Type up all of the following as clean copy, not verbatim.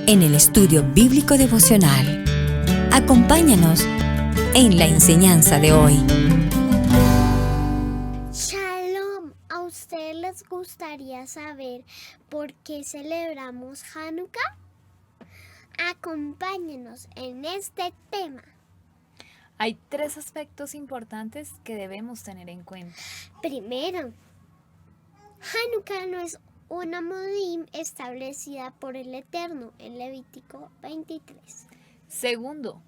en el estudio bíblico devocional. Acompáñanos en la enseñanza de hoy. Shalom, ¿a ustedes les gustaría saber por qué celebramos Hanukkah? Acompáñenos en este tema. Hay 3 aspectos importantes que debemos tener en cuenta. Primero, Hanukkah no es una modim establecida por el Eterno en Levítico 23. Segundo,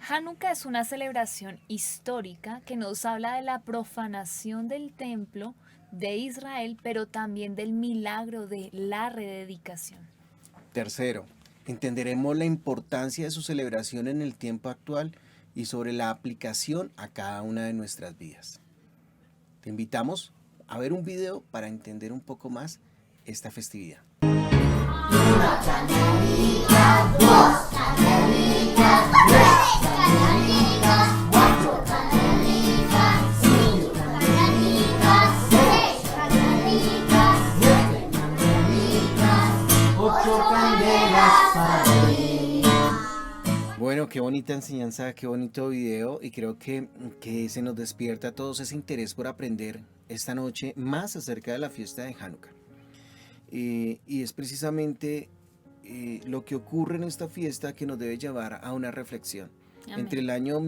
Hanukkah es una celebración histórica que nos habla de la profanación del templo de Israel, pero también del milagro de la rededicación. Tercero, entenderemos la importancia de su celebración en el tiempo actual y sobre la aplicación a cada una de nuestras vidas. Te invitamos a ver un video para entender un poco más esta festividad. Bueno, qué bonita enseñanza, qué bonito video, y creo que se nos despierta a todos ese interés por aprender esta noche más acerca de la fiesta de Hanukkah. Y es precisamente lo que ocurre en esta fiesta que nos debe llevar a una reflexión. Amén. Entre el año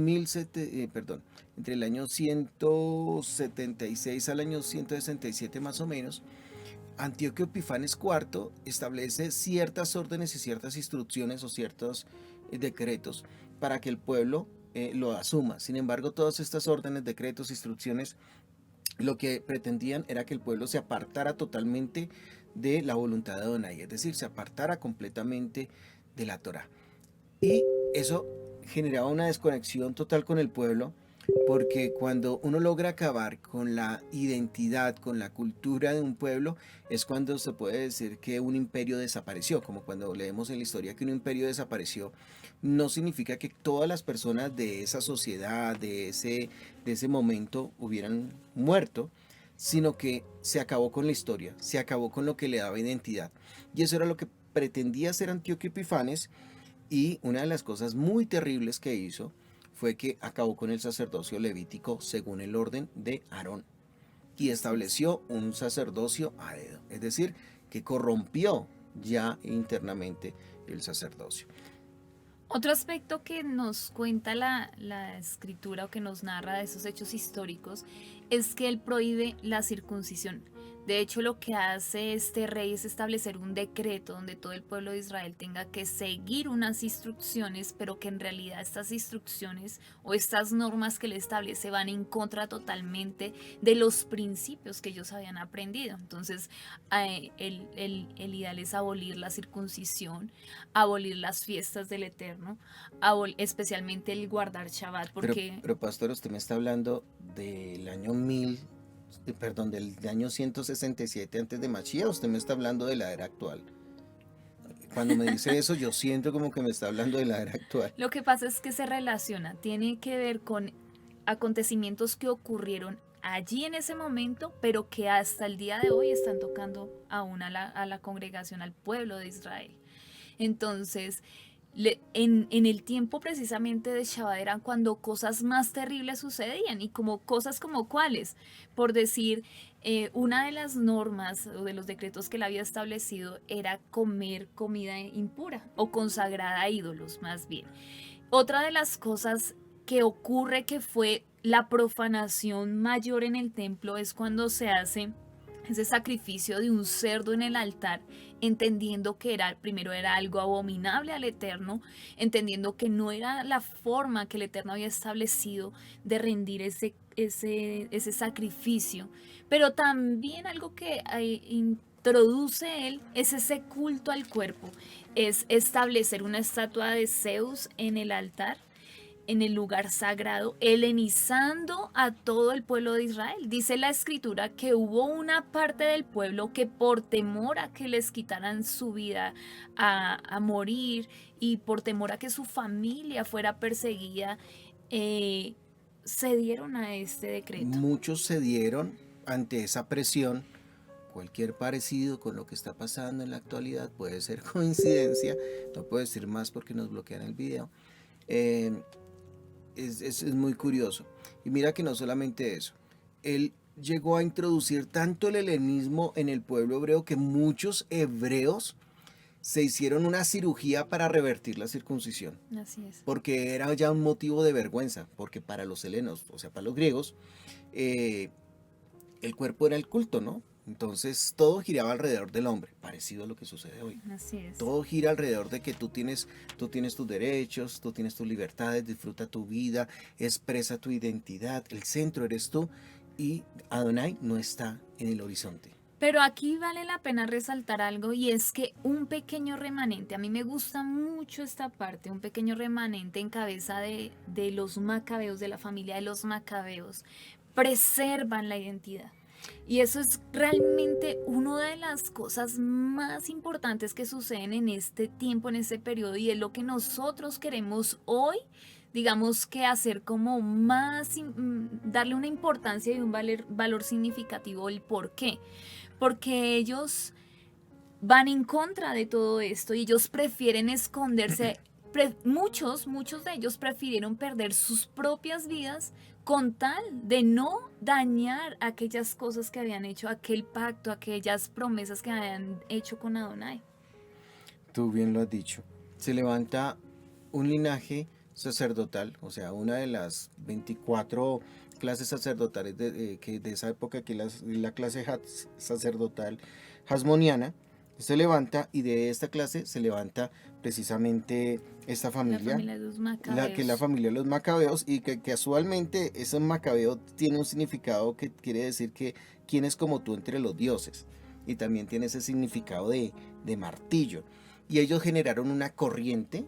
176 al año 167 más o menos, Antíoco Epifanes IV establece ciertas órdenes y ciertas instrucciones o ciertos decretos para que el pueblo lo asuma. Sin embargo, todas estas órdenes, decretos, instrucciones, lo que pretendían era que el pueblo se apartara totalmente de la voluntad de Adonai, es decir, se apartara completamente de la Torá. Y eso generaba una desconexión total con el pueblo, porque cuando uno logra acabar con la identidad, con la cultura de un pueblo, es cuando se puede decir que un imperio desapareció. Como cuando leemos en la historia que un imperio desapareció, no significa que todas las personas de esa sociedad, de ese momento hubieran muerto, sino que se acabó con la historia, se acabó con lo que le daba identidad. Y eso era lo que pretendía hacer Antíoco Epifanes, y una de las cosas muy terribles que hizo fue que acabó con el sacerdocio levítico según el orden de Aarón y estableció un sacerdocio a dedo, es decir, que corrompió ya internamente el sacerdocio. Otro aspecto que nos cuenta la escritura o que nos narra de esos hechos históricos es que él prohíbe la circuncisión. De hecho, lo que hace este rey es establecer un decreto donde todo el pueblo de Israel tenga que seguir unas instrucciones, pero que en realidad estas instrucciones o estas normas que él establece van en contra totalmente de los principios que ellos habían aprendido. Entonces, el ideal es abolir la circuncisión, abolir las fiestas del Eterno, especialmente el guardar Shabbat, porque... Pero pastor, usted me está hablando del año del año 167 antes de Mashiach, usted me está hablando de la era actual. Cuando me dice eso, yo siento como que me está hablando de la era actual. Lo que pasa es que se relaciona, tiene que ver con acontecimientos que ocurrieron allí en ese momento, pero que hasta el día de hoy están tocando aún a la congregación, al pueblo de Israel. Entonces, en el tiempo precisamente de Shabbat eran cuando cosas más terribles sucedían, y como cosas como cuáles, por decir, una de las normas o de los decretos que él había establecido era comer comida impura o consagrada a ídolos más bien. Otra de las cosas que ocurre, que fue la profanación mayor en el templo, es cuando se hace ese sacrificio de un cerdo en el altar, entendiendo que primero era algo abominable al Eterno, entendiendo que no era la forma que el Eterno había establecido de rendir ese sacrificio. Pero también algo que introduce él es ese culto al cuerpo, es establecer una estatua de Zeus en el altar, en el lugar sagrado, helenizando a todo el pueblo de Israel. Dice la escritura que hubo una parte del pueblo que, por temor a que les quitaran su vida, a morir, y por temor a que su familia fuera perseguida, cedieron a este decreto. Muchos cedieron ante esa presión cualquier parecido con lo que está pasando en la actualidad puede ser coincidencia, no puedo decir más porque nos bloquean el video. Eh, es muy curioso. Y mira que no solamente eso, él llegó a introducir tanto el helenismo en el pueblo hebreo que muchos hebreos se hicieron una cirugía para revertir la circuncisión, Así es. porque era ya un motivo de vergüenza, porque para los helenos, o sea, para los griegos, eh, el cuerpo era el culto, ¿no? Entonces todo giraba alrededor del hombre, parecido a lo que sucede hoy. Así es. Todo gira alrededor de que tú tienes tus derechos, tú tienes tus libertades, disfruta tu vida, expresa tu identidad, el centro eres tú y Adonai no está en el horizonte. Pero aquí vale la pena resaltar algo y es que un pequeño remanente, a mí me gusta mucho esta parte, un pequeño remanente en cabeza de los macabeos, de la familia de los macabeos, preservan la identidad. Y eso es realmente una de las cosas más importantes que suceden en este tiempo, en este periodo, y es lo que nosotros queremos hoy, digamos que hacer como más, darle una importancia y un valor significativo. ¿El por qué? Porque ellos van en contra de todo esto y ellos prefieren esconderse. Muchos de ellos prefirieron perder sus propias vidas con tal de no dañar aquellas cosas que habían hecho, aquel pacto, aquellas promesas que habían hecho con Adonai. Tú bien lo has dicho. Se levanta un linaje sacerdotal, o sea, una de las 24 clases sacerdotales de esa época, que la clase sacerdotal hasmoniana, se levanta, y de esta clase se levanta precisamente esta familia, La familia de los macabeos. que es la familia de los macabeos, y que casualmente ese macabeo tiene un significado que quiere decir que quién es como tú entre los dioses, y también tiene ese significado de martillo. Y ellos generaron una corriente,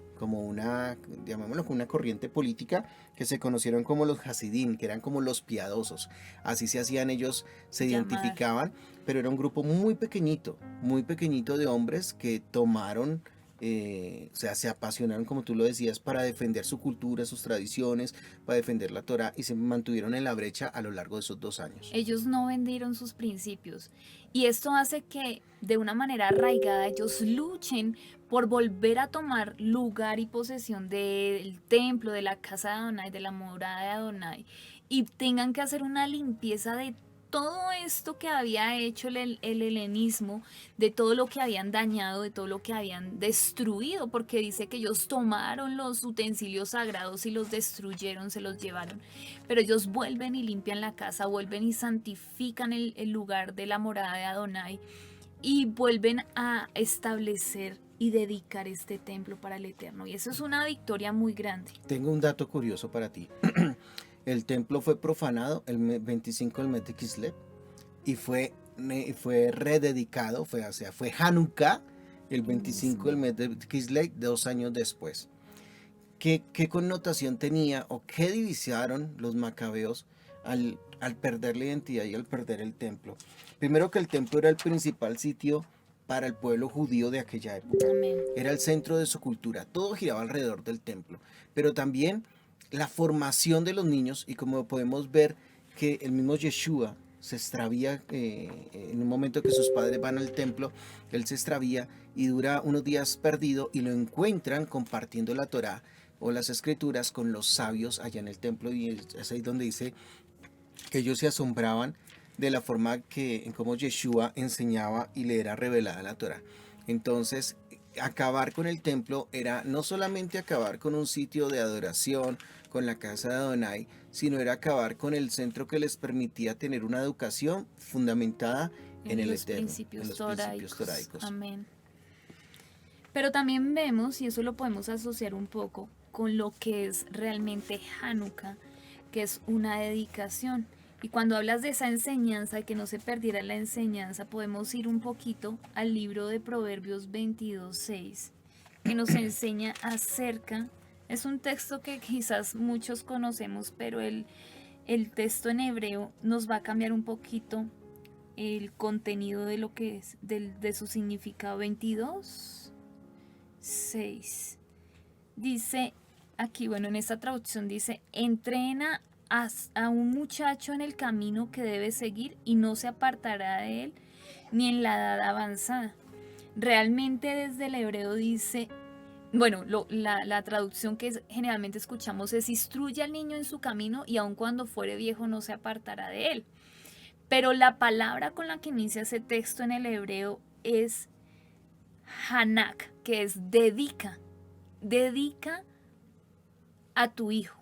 llamémoslo como una corriente política, que se conocieron como los Hasidim, que eran como los piadosos. Así se hacían ellos, se identificaban, pero era un grupo muy pequeñito de hombres que tomaron, o sea, se apasionaron, como tú lo decías, para defender su cultura, sus tradiciones, para defender la Torá, y se mantuvieron en la brecha a lo largo de esos 2 años. Ellos no vendieron sus principios y esto hace que de una manera arraigada ellos luchen por volver a tomar lugar y posesión del templo, de la casa de Adonai, de la morada de Adonai, y tengan que hacer una limpieza de todo esto que había hecho el helenismo, de todo lo que habían dañado, de todo lo que habían destruido, porque dice que ellos tomaron los utensilios sagrados y los destruyeron, se los llevaron, pero ellos vuelven y limpian la casa, vuelven y santifican el lugar de la morada de Adonai y vuelven a establecer y dedicar este templo para el Eterno, y eso es una victoria muy grande. Tengo un dato curioso para ti. El templo fue profanado el 25 del mes de Kislev y fue rededicado, fue Hanukkah el 25 del mes de Kislev, 2 años después. ¿Qué connotación tenía o qué divisaron los macabeos al perder la identidad y al perder el templo? Primero, que el templo era el principal sitio para el pueblo judío de aquella época. Amén. Era el centro de su cultura, todo giraba alrededor del templo, pero también la formación de los niños, y como podemos ver que el mismo Yeshua se extravía en un momento que sus padres van al templo, él se extravía y dura unos días perdido, y lo encuentran compartiendo la Torá o las escrituras con los sabios allá en el templo, y es ahí donde dice que ellos se asombraban de la forma en cómo Yeshua enseñaba y le era revelada la Torá. Entonces, acabar con el templo era no solamente acabar con un sitio de adoración, con la casa de Adonai, sino era acabar con el centro que les permitía tener una educación fundamentada en el Eterno, en los principios toraicos. Amén. Pero también vemos, y eso lo podemos asociar un poco con lo que es realmente Hanukkah, que es una dedicación. Y cuando hablas de esa enseñanza, de que no se perdiera la enseñanza, podemos ir un poquito al libro de Proverbios 22:6, que nos enseña acerca, es un texto que quizás muchos conocemos, pero el texto en hebreo nos va a cambiar un poquito el contenido de lo que es, de su significado. 22:6 dice aquí, bueno, en esta traducción dice: entrena a un muchacho en el camino que debe seguir y no se apartará de él ni en la edad avanzada. Realmente desde el hebreo dice, bueno, la traducción que generalmente escuchamos es instruye al niño en su camino y aun cuando fuere viejo no se apartará de él. Pero la palabra con la que inicia ese texto en el hebreo es hanak, que es dedica. Dedica a tu hijo.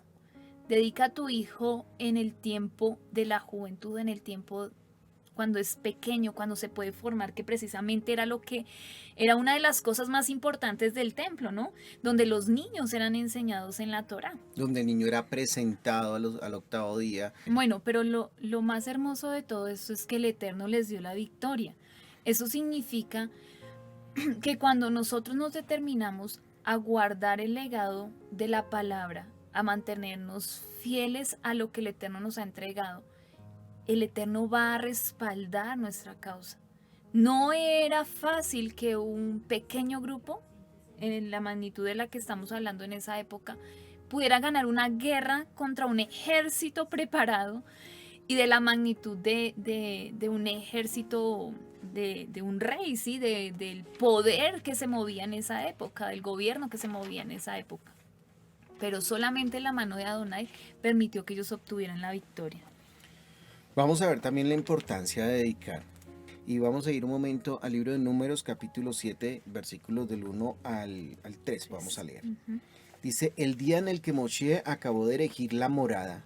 Dedica a tu hijo en el tiempo de la juventud, en el tiempo cuando es pequeño, cuando se puede formar, que precisamente era una de las cosas más importantes del templo, ¿no? Donde los niños eran enseñados en la Torá. Donde el niño era presentado al octavo día. Bueno, pero lo más hermoso de todo esto es que el Eterno les dio la victoria. Eso significa que cuando nosotros nos determinamos a guardar el legado de la palabra, a mantenernos fieles a lo que el Eterno nos ha entregado, el Eterno va a respaldar nuestra causa. No era fácil que un pequeño grupo, en la magnitud de la que estamos hablando en esa época, pudiera ganar una guerra contra un ejército preparado y de la magnitud de un ejército, de un rey, ¿sí? Del poder que se movía en esa época, del gobierno que se movía en esa época. Pero solamente la mano de Adonai permitió que ellos obtuvieran la victoria. Vamos a ver también la importancia de dedicar. Y vamos a ir un momento al libro de Números, capítulo 7, versículos del 1 al 3. Vamos a leer. Dice, el día en el que Moshe acabó de erigir la morada,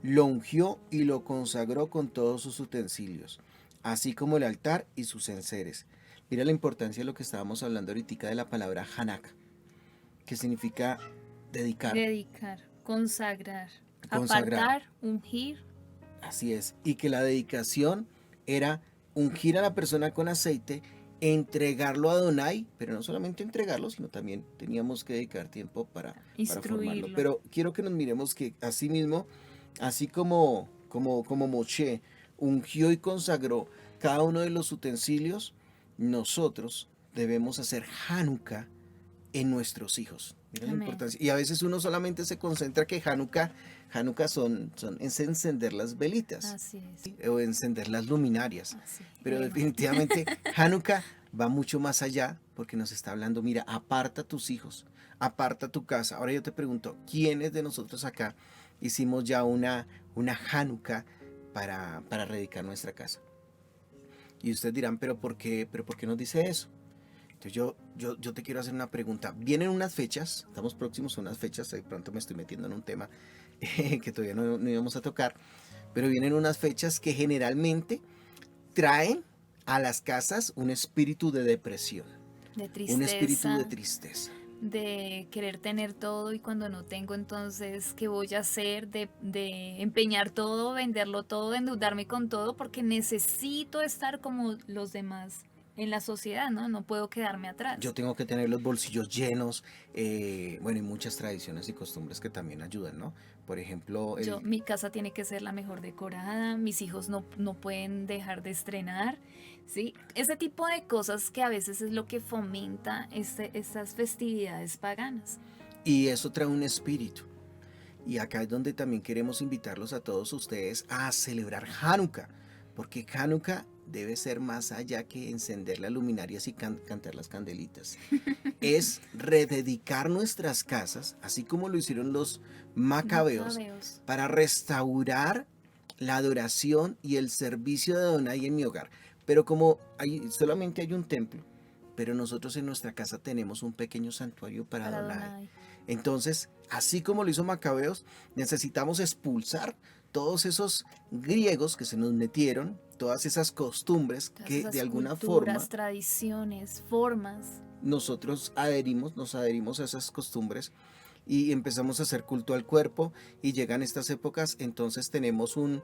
lo ungió y lo consagró con todos sus utensilios, así como el altar y sus enseres. Mira la importancia de lo que estábamos hablando ahorita de la palabra Hanak, que significa dedicar. Dedicar, consagrar, Consagrar. apartar, ungir. Así es, y que la dedicación era ungir a la persona con aceite, entregarlo a Adonai, pero no solamente entregarlo, sino también teníamos que dedicar tiempo para formarlo. Pero quiero que nos miremos que así mismo, así como Moshe ungió y consagró cada uno de los utensilios, nosotros debemos hacer Hanukkah en nuestros hijos. Mira la importancia. Y a veces uno solamente se concentra que Hanukkah es encender las velitas. Así es. O encender las luminarias. Así, pero bueno. definitivamente Hanukkah va mucho más allá porque nos está hablando, mira, aparta tus hijos, aparta tu casa. Ahora yo te pregunto, ¿quiénes de nosotros acá hicimos ya una Hanukkah para dedicar nuestra casa? Y ustedes dirán, ¿pero por qué nos dice eso? Entonces yo te quiero hacer una pregunta. Vienen unas fechas, estamos próximos a unas fechas, de pronto me estoy metiendo en un tema que todavía no íbamos a tocar, pero vienen unas fechas que generalmente traen a las casas un espíritu de depresión, de tristeza, un espíritu de tristeza, de querer tener todo y cuando no tengo, entonces, ¿qué voy a hacer? De empeñar todo, venderlo todo, endeudarme con todo porque necesito estar como los demás en la sociedad, ¿no? No puedo quedarme atrás. Yo tengo que tener los bolsillos llenos, bueno, y muchas tradiciones y costumbres que también ayudan, ¿no? Por ejemplo, mi casa tiene que ser la mejor decorada, mis hijos no pueden dejar de estrenar, ¿sí? Ese tipo de cosas que a veces es lo que fomenta estas festividades paganas. Y eso trae un espíritu. Y acá es donde también queremos invitarlos a todos ustedes a celebrar Hanukkah, porque Hanukkah debe ser más allá que encender las luminarias y cantar las candelitas. Es rededicar nuestras casas, así como lo hicieron los macabeos, para restaurar la adoración y el servicio de Adonai en mi hogar. Pero como solamente hay un templo, pero nosotros en nuestra casa tenemos un pequeño santuario para Adonai. Entonces, así como lo hizo Macabeos, necesitamos expulsar todos esos griegos que se nos metieron, todas esas costumbres que de alguna forma, tradiciones, formas, nosotros nos adherimos a esas costumbres y empezamos a hacer culto al cuerpo y llegan estas épocas, entonces tenemos un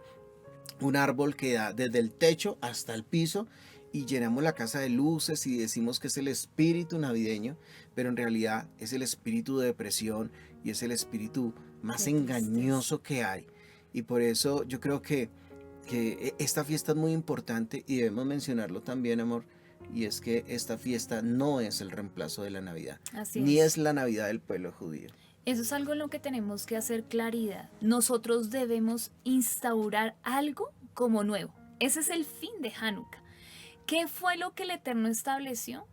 árbol que da desde el techo hasta el piso y llenamos la casa de luces y decimos que es el espíritu navideño, pero en realidad es el espíritu de depresión y es el espíritu más engañoso que hay. Y por eso yo creo que esta fiesta es muy importante y debemos mencionarlo también, amor, y es que esta fiesta no es el reemplazo de la Navidad, ni es la Navidad del pueblo judío. Eso es algo en lo que tenemos que hacer claridad. Nosotros debemos instaurar algo como nuevo. Ese es el fin de Hanukkah. ¿Qué fue lo que el Eterno estableció?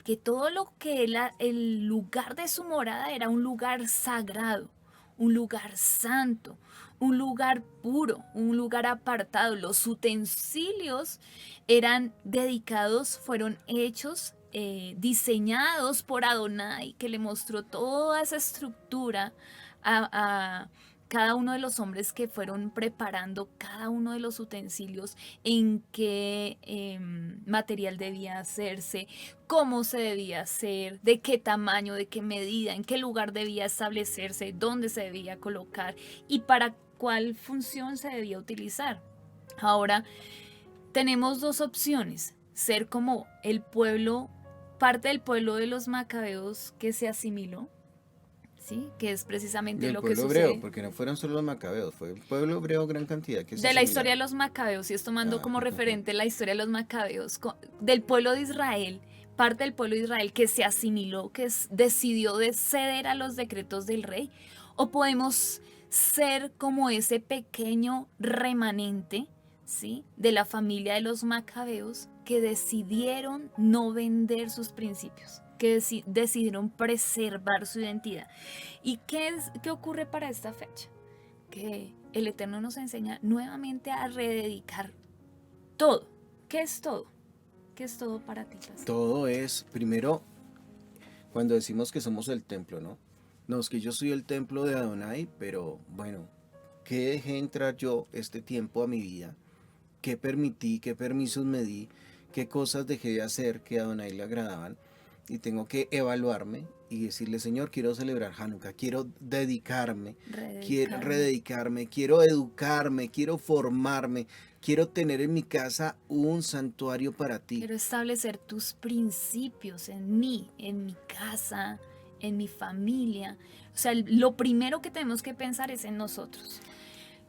Que todo lo que el lugar de su morada era un lugar sagrado, un lugar santo, un lugar puro, un lugar apartado. Los utensilios eran dedicados, fueron hechos, diseñados por Adonai, que le mostró toda esa estructura a cada uno de los hombres que fueron preparando cada uno de los utensilios, en qué material debía hacerse, cómo se debía hacer, de qué tamaño, de qué medida, en qué lugar debía establecerse, dónde se debía colocar y para cuál función se debía utilizar. Ahora, tenemos dos opciones: ser como el pueblo, parte del pueblo de los macabeos que se asimiló, ¿sí? Que es precisamente Del lo que pueblo sucede. hebreo, porque no fueron solo los macabeos, fue un pueblo hebreo gran cantidad que se De la historia de asimilaron. los macabeos, y es tomando Ah, como referente la historia de los macabeos, del pueblo de Israel, parte del pueblo de Israel que se asimiló, que decidió ceder a los decretos del rey, o podemos ser como ese pequeño remanente, ¿sí? De la familia de los macabeos que decidieron no vender sus principios, que decidieron preservar su identidad. ¿Y qué ocurre para esta fecha? Que el Eterno nos enseña nuevamente a rededicar todo. ¿Qué es todo? ¿Qué es todo para ti, Pastor? Todo es, primero, cuando decimos que somos el templo, ¿no? No, es que yo soy el templo de Adonai, pero bueno, ¿qué dejé entrar yo este tiempo a mi vida? ¿Qué permití? ¿Qué permisos me di? ¿Qué cosas dejé de hacer que a Adonai le agradaban? Y tengo que evaluarme y decirle, Señor, quiero celebrar Hanukkah, quiero dedicarme, quiero rededicarme, quiero educarme, quiero formarme, quiero tener en mi casa un santuario para ti. Quiero establecer tus principios en mí, en mi casa, en mi familia. O sea, lo primero que tenemos que pensar es en nosotros.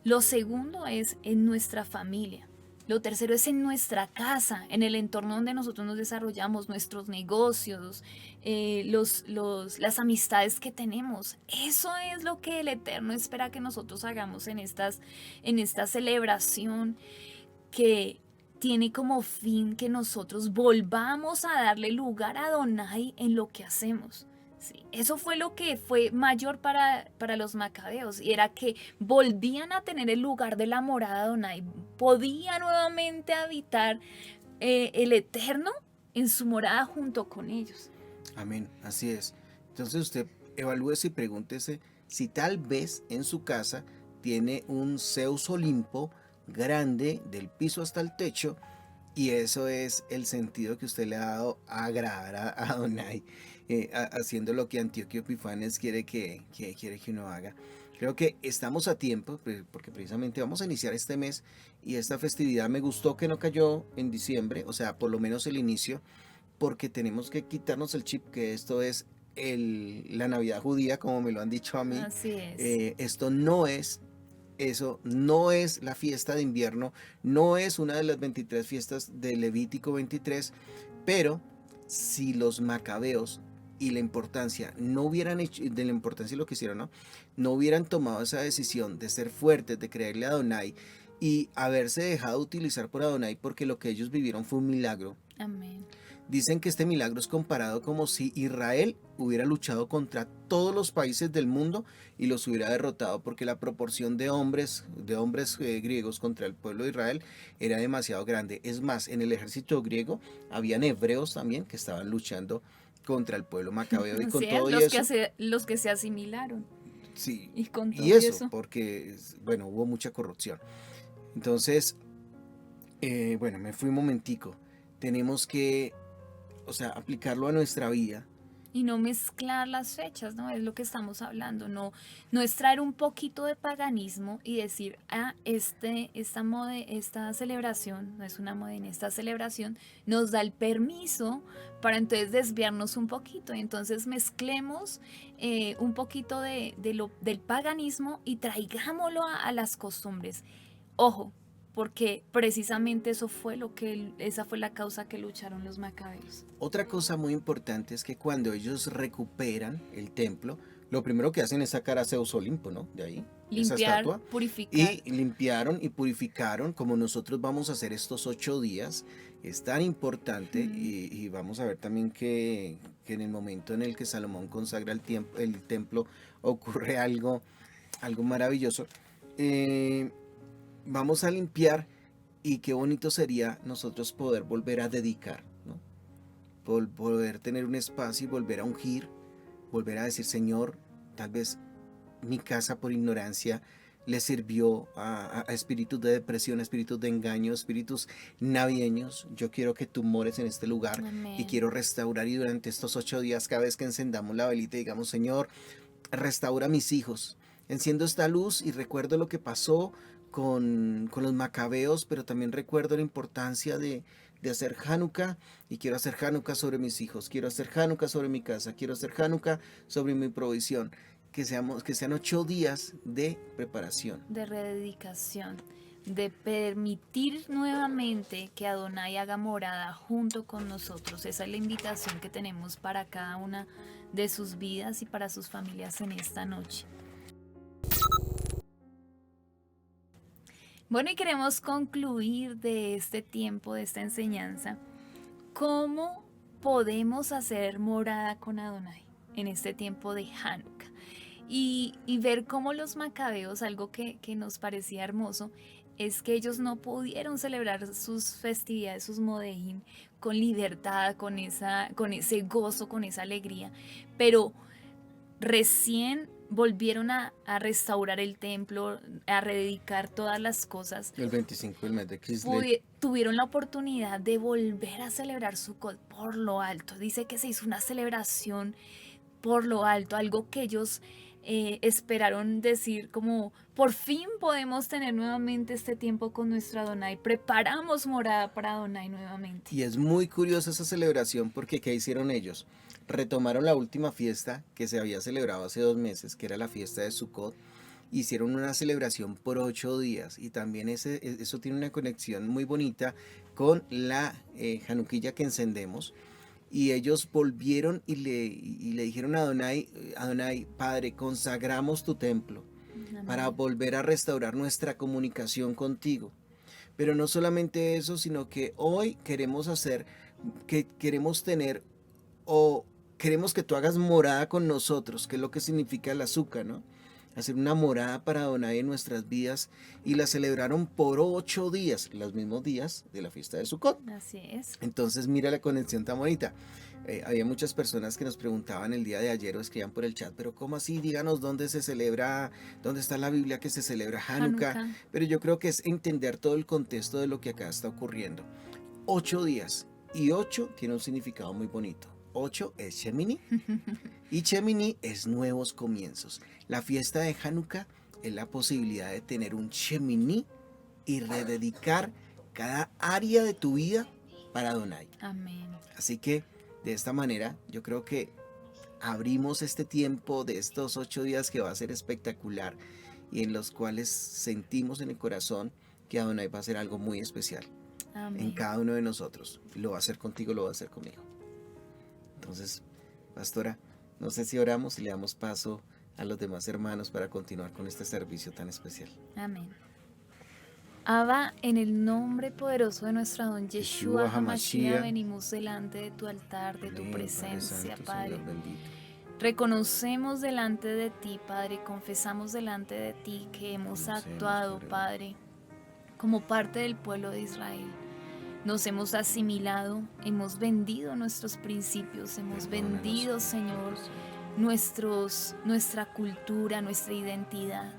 Lo segundo es en nuestra familia. Lo tercero es en nuestra casa, en el entorno donde nosotros nos desarrollamos, nuestros negocios, las amistades que tenemos. Eso es lo que el Eterno espera que nosotros hagamos en esta celebración, que tiene como fin que nosotros volvamos a darle lugar a Adonai en lo que hacemos. Sí, eso fue lo que fue mayor para los macabeos, y era que volvían a tener el lugar de la morada de Adonai, podía nuevamente habitar el Eterno en su morada junto con ellos. Amén, así es. Entonces usted evalúese y pregúntese si tal vez en su casa tiene un Zeus Olimpo grande del piso hasta el techo, y eso es el sentido que usted le ha dado a agradar a Adonai, haciendo lo que Antíoco Epifanes quiere que uno haga. Creo que estamos a tiempo, porque precisamente vamos a iniciar este mes, y esta festividad me gustó que no cayó en diciembre, o sea, por lo menos el inicio, porque tenemos que quitarnos el chip que esto es la Navidad judía, como me lo han dicho a mí. Así es. Esto no es eso, no es la fiesta de invierno, no es una de las 23 fiestas de Levítico 23, pero si los macabeos y la importancia no hubieran hecho, de la importancia de lo que hicieron, no hubieran tomado esa decisión de ser fuertes, de creerle a Adonai y haberse dejado utilizar por Adonai, porque lo que ellos vivieron fue un milagro. Amén. Dicen que este milagro es comparado como si Israel hubiera luchado contra todos los países del mundo y los hubiera derrotado, porque la proporción de hombres griegos contra el pueblo de Israel era demasiado grande. Es más, en el ejército griego habían hebreos también que estaban luchando contra el pueblo macabeo, y con Sí, todo los que se asimilaron. Sí, Y con todo y eso, eso. porque, bueno, hubo mucha corrupción. Entonces, bueno, me fui un momentico. Tenemos que, o sea, aplicarlo a nuestra vida. Y no mezclar las fechas, ¿no? Es lo que estamos hablando. No es traer un poquito de paganismo y decir, esta celebración, no es una modena, esta celebración nos da el permiso para entonces desviarnos un poquito. Y entonces mezclemos un poquito del paganismo y traigámoslo a las costumbres. Ojo, porque precisamente esa fue la causa que lucharon los macabeos. Otra cosa muy importante es que cuando ellos recuperan el templo, lo primero que hacen es sacar a Zeus Olimpo, ¿no? De ahí, esa estatua. Purificar. Y limpiaron y purificaron, como nosotros vamos a hacer estos 8 días, es tan importante y vamos a ver también que en el momento en el que Salomón consagra el templo ocurre algo maravilloso. Vamos a limpiar y qué bonito sería nosotros poder volver a dedicar, ¿no? Poder tener un espacio y volver a ungir, volver a decir, Señor, tal vez mi casa por ignorancia le sirvió a espíritus de depresión, espíritus de engaño, espíritus navideños. Yo quiero que tú mores en este lugar y Amén. quiero restaurar, y durante estos 8 días, cada vez que encendamos la velita, digamos, Señor, restaura a mis hijos. Enciendo esta luz y recuerdo lo que pasó con los macabeos, pero también recuerdo la importancia de hacer Hanukkah, y quiero hacer Hanukkah sobre mis hijos, quiero hacer Hanukkah sobre mi casa, quiero hacer Hanukkah sobre mi provisión. Que sean 8 días de preparación. De rededicación, de permitir nuevamente que Adonai haga morada junto con nosotros. Esa es la invitación que tenemos para cada una de sus vidas y para sus familias en esta noche. Bueno, y queremos concluir de este tiempo, de esta enseñanza, cómo podemos hacer morada con Adonai en este tiempo de Hanukkah. Y ver cómo los macabeos, algo que nos parecía hermoso, es que ellos no pudieron celebrar sus festividades, sus Modeim, con libertad, con ese gozo, con esa alegría, pero recién volvieron a restaurar el templo, a rededicar todas las cosas. El 25 del mes de Kislev. Tuvieron la oportunidad de volver a celebrar Sukkot por lo alto. Dice que se hizo una celebración por lo alto, algo que ellos esperaron decir como, por fin podemos tener nuevamente este tiempo con nuestro Adonai, preparamos morada para Adonai nuevamente. Y es muy curiosa esa celebración, porque ¿qué hicieron ellos? Retomaron la última fiesta que se había celebrado hace 2 meses, que era la fiesta de Sukkot. Hicieron una celebración por 8 días, y también eso tiene una conexión muy bonita con la Hanukkah que encendemos. Y ellos volvieron y le dijeron a Adonai, Padre, consagramos tu templo para volver a restaurar nuestra comunicación contigo. Pero no solamente eso, sino que hoy queremos tener, o queremos que tú hagas morada con nosotros, que es lo que significa el azúcar, ¿no? Hacer una morada para Adonai en nuestras vidas, y la celebraron por 8 días, los mismos días de la fiesta de Sukkot. Así es. Entonces mira la conexión tan bonita. Había muchas personas que nos preguntaban el día de ayer o escribían por el chat, pero ¿cómo así? Díganos dónde se celebra, dónde está la Biblia que se celebra Hanukkah. Pero yo creo que es entender todo el contexto de lo que acá está ocurriendo. 8 días, y 8 tiene un significado muy bonito. 8 es Shemini, y Shemini es nuevos comienzos. La fiesta de Hanukkah es la posibilidad de tener un Shemini y rededicar cada área de tu vida para Adonai. Amén. Así que de esta manera yo creo que abrimos este tiempo de estos 8 días, que va a ser espectacular, y en los cuales sentimos en el corazón que Adonai va a hacer algo muy especial. Amén. En cada uno de nosotros. Lo va a hacer contigo, lo va a hacer conmigo. Entonces, pastora, no sé si oramos y le damos paso a los demás hermanos para continuar con este servicio tan especial. Amén. Abba, en el nombre poderoso de nuestro Adón Yeshua HaMashiach, venimos delante de tu altar, de tu Amén, presencia, Santo, Padre. Señor bendito. Reconocemos delante de ti, Padre, confesamos delante de ti que hemos actuado, Padre, como parte del pueblo de Israel. Nos hemos asimilado, hemos vendido nuestros principios, hemos vendido, Señor, nuestra cultura, nuestra identidad.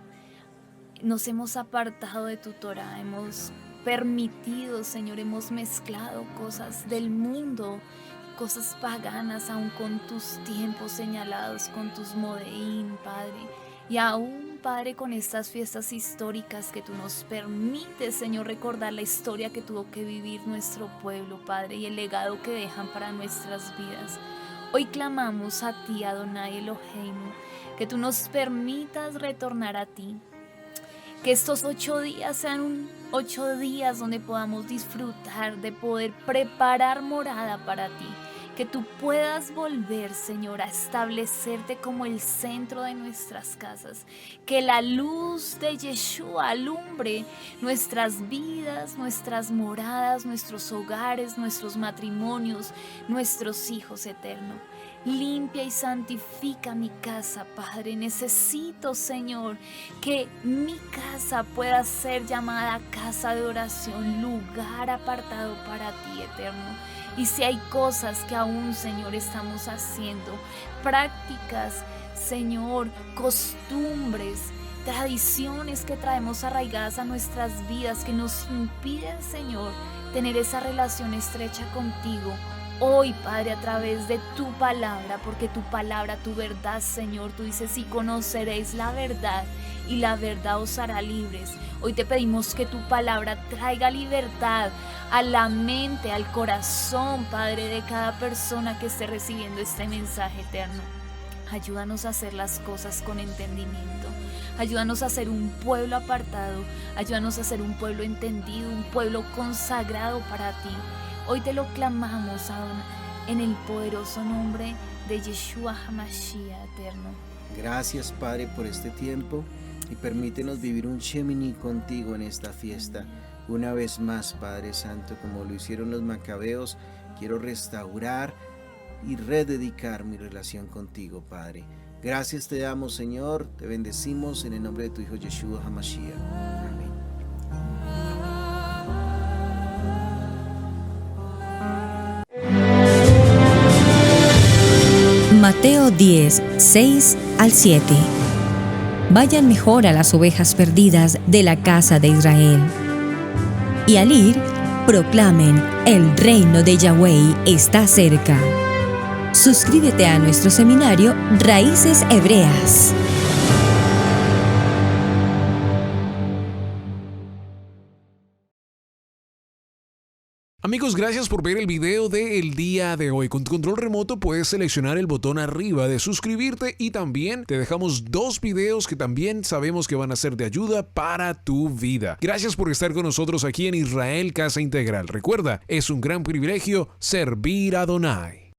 Nos hemos apartado de tu Torah, hemos permitido, Señor, hemos mezclado cosas del mundo, cosas paganas, aún con tus tiempos señalados, con tus Modeim, Padre. Y aún, Padre, con estas fiestas históricas que tú nos permites, Señor, recordar la historia que tuvo que vivir nuestro pueblo, Padre, y el legado que dejan para nuestras vidas. Hoy clamamos a ti, Adonai Eloheinu, que tú nos permitas retornar a ti. Que estos 8 días sean 8 días donde podamos disfrutar de poder preparar morada para ti. que tú puedas volver, Señor, a establecerte como el centro de nuestras casas, que la luz de Yeshua alumbre nuestras vidas, nuestras moradas, nuestros hogares, nuestros matrimonios, nuestros hijos, Eterno. Limpia y santifica mi casa, Padre. Necesito, Señor, que mi casa pueda ser llamada casa de oración, lugar apartado para ti, Eterno. Y si hay cosas que aún, Señor, estamos haciendo, prácticas, Señor, costumbres, tradiciones que traemos arraigadas a nuestras vidas, que nos impiden, Señor, tener esa relación estrecha contigo, hoy, Padre, a través de tu palabra, porque tu palabra, tu verdad, Señor, tú dices, y conoceréis la verdad, y la verdad os hará libres. Hoy te pedimos que tu palabra traiga libertad a la mente, al corazón, Padre, de cada persona que esté recibiendo este mensaje, Eterno. Ayúdanos a hacer las cosas con entendimiento. Ayúdanos a ser un pueblo apartado. Ayúdanos a ser un pueblo entendido, un pueblo consagrado para ti. Hoy te lo clamamos, Adonai, en el poderoso nombre de Yeshua HaMashiach, Eterno. Gracias, Padre, por este tiempo y permítenos vivir un Shemini contigo en esta fiesta. Una vez más, Padre Santo, como lo hicieron los macabeos, quiero restaurar y rededicar mi relación contigo, Padre. Gracias te damos, Señor, te bendecimos en el nombre de tu Hijo Yeshua HaMashiach. Amén. Mateo 10, 6 al 7. Vayan mejor a las ovejas perdidas de la casa de Israel. Y al ir, proclamen, el reino de Yahweh está cerca. Suscríbete a nuestro seminario Raíces Hebreas. Amigos, gracias por ver el video del día de hoy. Con tu control remoto puedes seleccionar el botón arriba de suscribirte y también te dejamos 2 videos que también sabemos que van a ser de ayuda para tu vida. Gracias por estar con nosotros aquí en Israel Casa Integral. Recuerda, es un gran privilegio servir a Adonai.